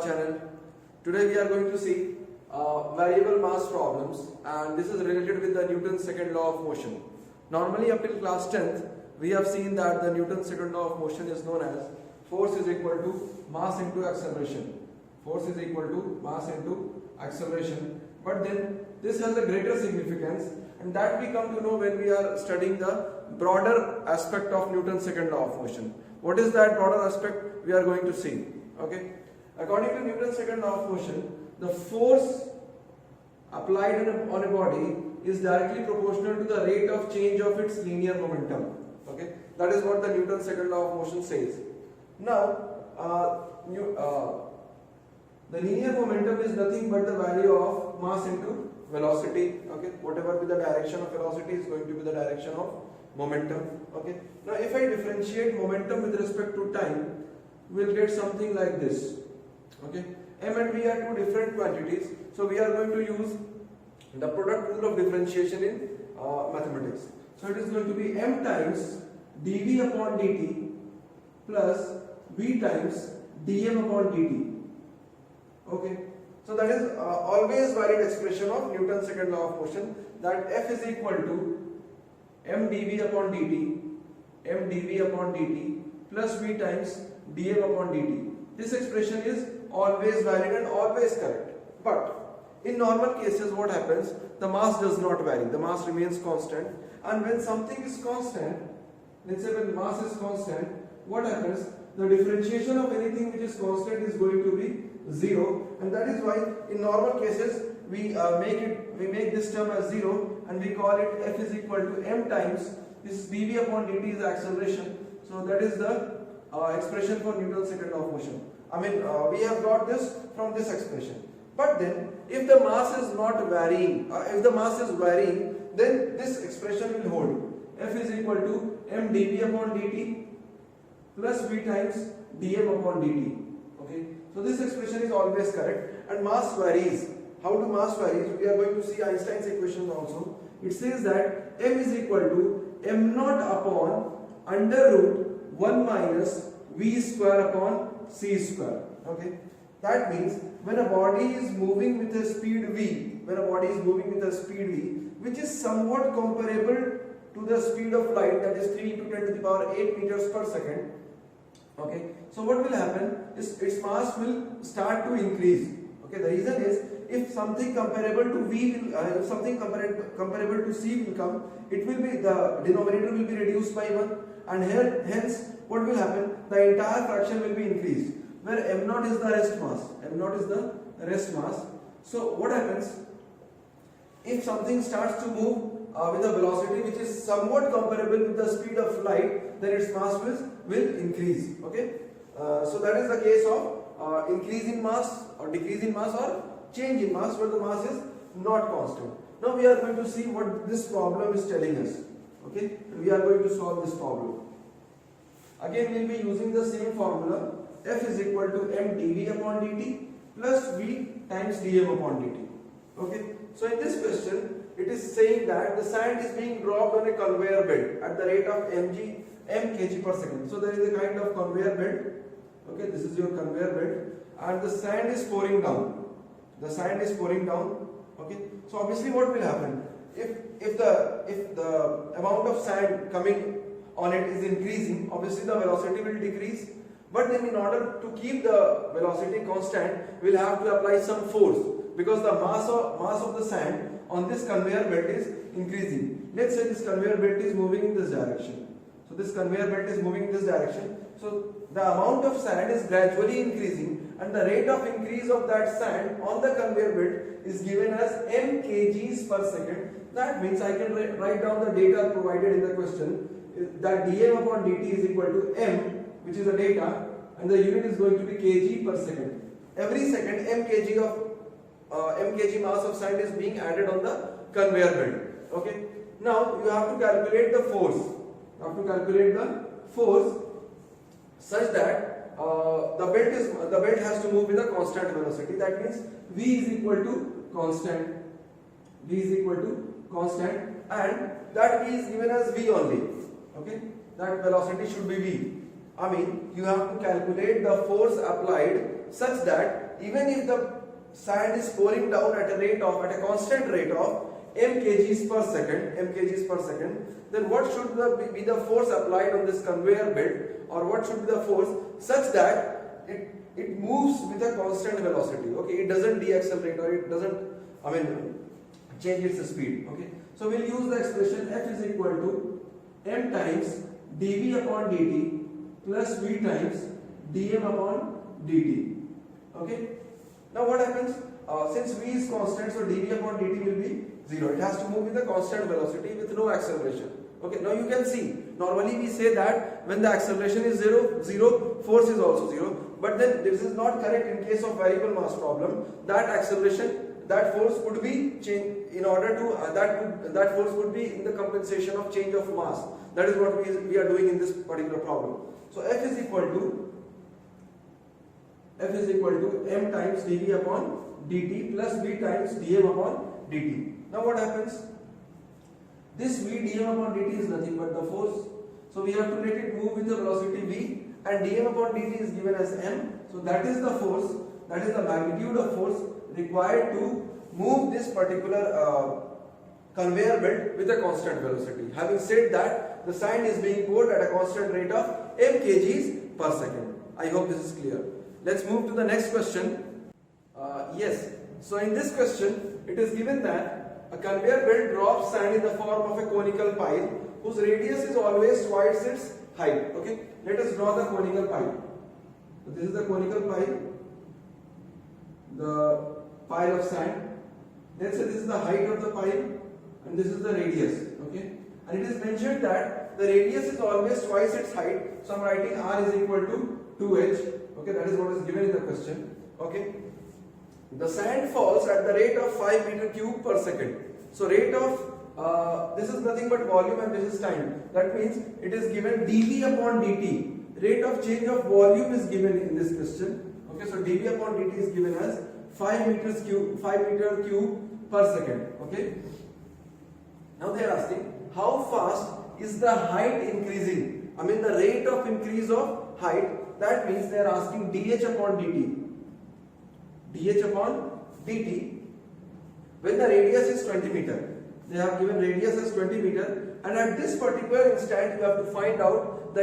our channel. Today we are going to see variable mass problems, and this is related with the Newton's second law of motion. Normally up till class 10th we have seen that the Newton's second law of motion is known as force is equal to mass into acceleration. Force is equal to mass into acceleration. But then this has a greater significance, and that we come to know when we are studying the broader aspect of Newton's second law of motion. What is that broader aspect? We are going to see. Okay. According to Newton's second law of motion, the force applied on a body is directly proportional to the rate of change of its linear momentum. Okay. That is what the Newton's second law of motion says. Now, the linear momentum is nothing but the value of mass into velocity. Okay, whatever be the direction of velocity is going to be the direction of momentum. Okay. Now, if I differentiate momentum with respect to time, we will get something like this. Okay. M and V are two different quantities, so we are going to use the product rule of differentiation in mathematics. So it is going to be m times dv upon dt plus v times dm upon dt. Okay, so that is always valid expression of Newton's second law of motion, that F is equal to m dv upon dt plus v times dm upon dt. This expression is always valid and always correct. But in normal cases, what happens? The mass does not vary. The mass remains constant. And when something is constant, let's say when mass is constant, what happens? The differentiation of anything which is constant is going to be 0, and that is why in normal cases we make this term as 0, and we call it F is equal to m times this dv upon dt is acceleration. So that is the expression for Newton's second law of motion. We have got this from this expression. But then if the mass is not varying, if the mass is varying, then this expression will hold. F is equal to m dv upon dt plus v times dm upon dt. Okay, so this expression is always correct, and mass varies. How do mass varies? We are going to see Einstein's equation also. It says that m is equal to m naught upon under root 1 minus v square upon c square. Okay, that means when a body is moving with a speed v, which is somewhat comparable to the speed of light, that is 3 into 10 to the power 8 meters per second. Okay, so what will happen is its mass will start to increase. Okay, the reason is if something comparable to v will, if something comparable to c will come, it will be, the denominator will be reduced by 1, and here hence what will happen? The entire fraction will be increased, where m naught is the rest mass. M naught is the rest mass. So what happens if something starts to move with a velocity which is somewhat comparable with the speed of light, then its mass will increase. Okay, so that is the case of increase in mass or decrease in mass or change in mass, where the mass is not constant. Now we are going to see what this problem is telling us. Okay, we are going to solve this problem. Again, we will be using the same formula. F is equal to m dv upon dt plus v times dm upon dt. Okay, so in this question it is saying that the sand is being dropped on a conveyor belt at the rate of m kg per second. So there is a kind of conveyor belt. Okay, this is your conveyor belt, and the sand is pouring down. Okay, so obviously what will happen? If the amount of sand coming on it is increasing, obviously the velocity will decrease. But then in order to keep the velocity constant, we will have to apply some force, because the mass of the sand on this conveyor belt is increasing. Let's say this conveyor belt is moving in this direction. So this conveyor belt is moving in this direction. So the amount of sand is gradually increasing, and the rate of increase of that sand on the conveyor belt is given as m kgs per second. That means I can write down the data provided in the question, that dm upon dt is equal to m, which is the data, and the unit is going to be kg per second. Every second m kg mass of sand is being added on the conveyor belt. Okay, now you have to calculate the force. Such that the belt has to move with a constant velocity. That means v is equal to constant. And that v is given as v only. Okay, that velocity should be v. You have to calculate the force applied such that even if the sand is pouring down at a constant rate of m kgs per second, then what should be the force applied on this conveyor belt, or what should be the force such that it moves with a constant velocity? Okay, it doesn't deaccelerate, or it doesn't change its speed. Okay, so we'll use the expression F is equal to m times dv upon dt plus v times dm upon dt. Okay, now what happens? Since v is constant, so dv upon dt will be 0. It has to move with a constant velocity with no acceleration. Okay, now you can see, normally we say that when the acceleration is 0, force is also 0. But then this is not correct in case of variable mass problem. That acceleration, that force would be changed in order to that force would be in the compensation of change of mass. That is what we are doing in this particular problem. So F is equal to m times dv upon dt plus v times dm upon dt. Now what happens? This v dm upon dt is nothing but the force. So we have to let it move with the velocity v, and dm upon dt is given as m. So that is the force, that is the magnitude of force required to move this particular conveyor belt with a constant velocity. Having said that, the sand is being poured at a constant rate of m kgs per second. I hope this is clear. Let's move to the next question. Yes, so in this question, it is given that a conveyor belt drops sand in the form of a conical pipe whose radius is always twice its height. Okay, let us draw the conical pipe. So this is the conical pipe, the pile of sand. Let's say this is the height of the pipe and this is the radius. Okay, and it is mentioned that the radius is always twice its height. So I am writing r is equal to 2h. Okay, that is what is given in the question. Okay, the sand falls at the rate of 5 meter cube per second. So rate of this is nothing but volume and this is time. That means it is given dv upon dt. Rate of change of volume is given in this question. Okay, so dv upon dt is given as 5 meter cube per second. Okay, now they are asking how fast is the height increasing? The rate of increase of height. That means they are asking dh upon dt. dh upon dt when the radius is 20 meter. They have given radius as 20 meter, and at this particular instant you have to find out the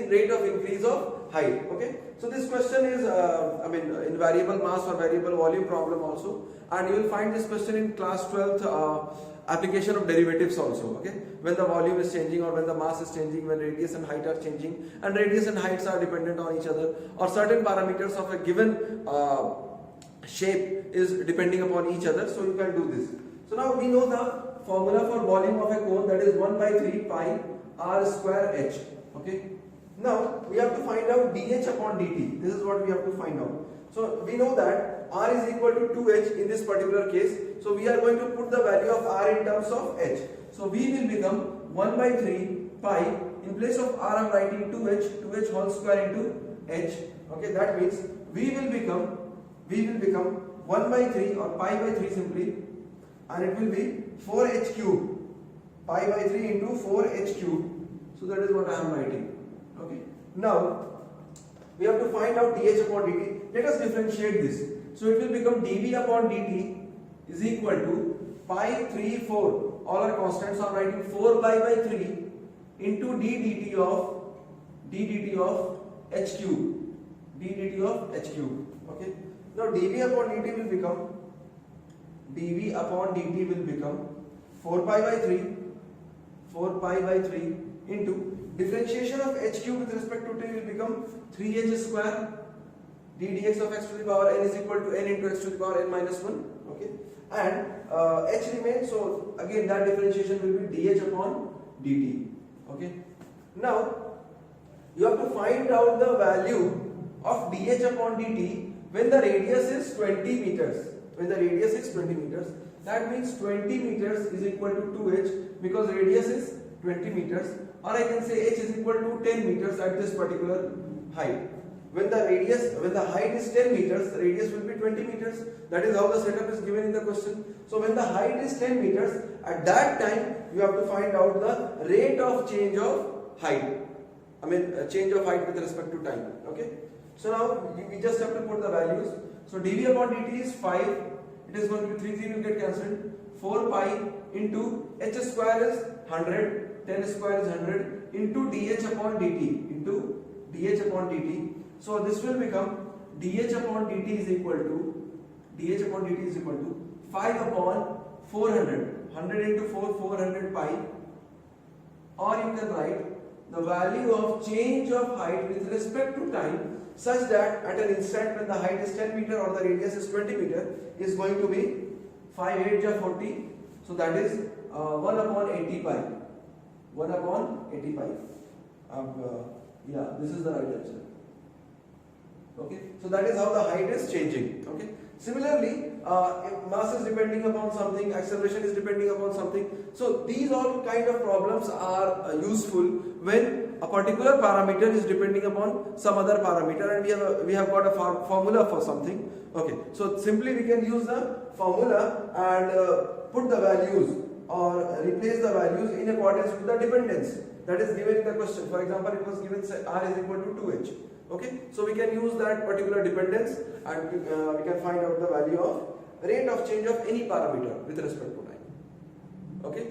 rate of increase of height. Okay, so this question is in variable mass or variable volume problem also, and you will find this question in class 12th application of derivatives also. Okay, when the volume is changing or when the mass is changing, when radius and height are changing, and radius and heights are dependent on each other, or certain parameters of a given shape is depending upon each other, so you can do this. So now we know the formula for volume of a cone, that is 1 by 3 pi r square h. Okay, now we have to find out dh upon dt. This is what we have to find out. So we know that r is equal to 2h in this particular case, so we are going to put the value of r in terms of h. So v will become 1 by 3 pi, in place of r I am writing 2h whole square into h. Okay, that means v will become 1 by 3 or pi by 3 simply, and it will be 4h cube, pi by 3 into 4h cube. So that is what I am writing. Okay, now we have to find out dh upon dt. Let us differentiate this. So it will become dv upon dt is equal to pi 3 4, all are constants, so I am writing 4 pi by 3 into d dt of h cube, Okay, now dv upon dt will become 4 pi by 3 into differentiation of h cube with respect to t will become 3h square d dx of x to the power n is equal to n into x to the power n minus 1. Okay, and h remains, so again that differentiation will be dh upon dt. Okay, now you have to find out the value of dh upon dt when the radius is 20 meters. That means 20 meters is equal to 2h, because radius is 20 meters, or I can say h is equal to 10 meters at this particular height. When the height is 10 meters, the radius will be 20 meters. That is how the setup is given in the question. So when the height is 10 meters, at that time you have to find out the rate of change of height. Change of height with respect to time. Okay, so now we just have to put the values. So dv upon dt is 5. It is going to be 3 will get cancelled. 4 pi into h square is 100. 10 square is 100 into dh upon dt. So this will become dh upon dt is equal to 5 upon 400. 100 into 4, 400 pi. Or you can write the value of change of height with respect to time such that at an instant when the height is 10 meter or the radius is 20 meter is going to be 5 8 ja 40. So that is 1 upon 80 pi. 1 upon 80 pi. Yeah, this is the right answer. Okay, so that is how the height is changing. Okay, similarly, if mass is depending upon something, acceleration is depending upon something. So these all kind of problems are useful when a particular parameter is depending upon some other parameter, and we have got a formula for something. Okay, so simply we can use the formula and put the values or replace the values in accordance with the dependence that is given in the question. For example, it was given say r is equal to 2h. Okay, so we can use that particular dependence and we can find out the value of rate of change of any parameter with respect to time. Okay.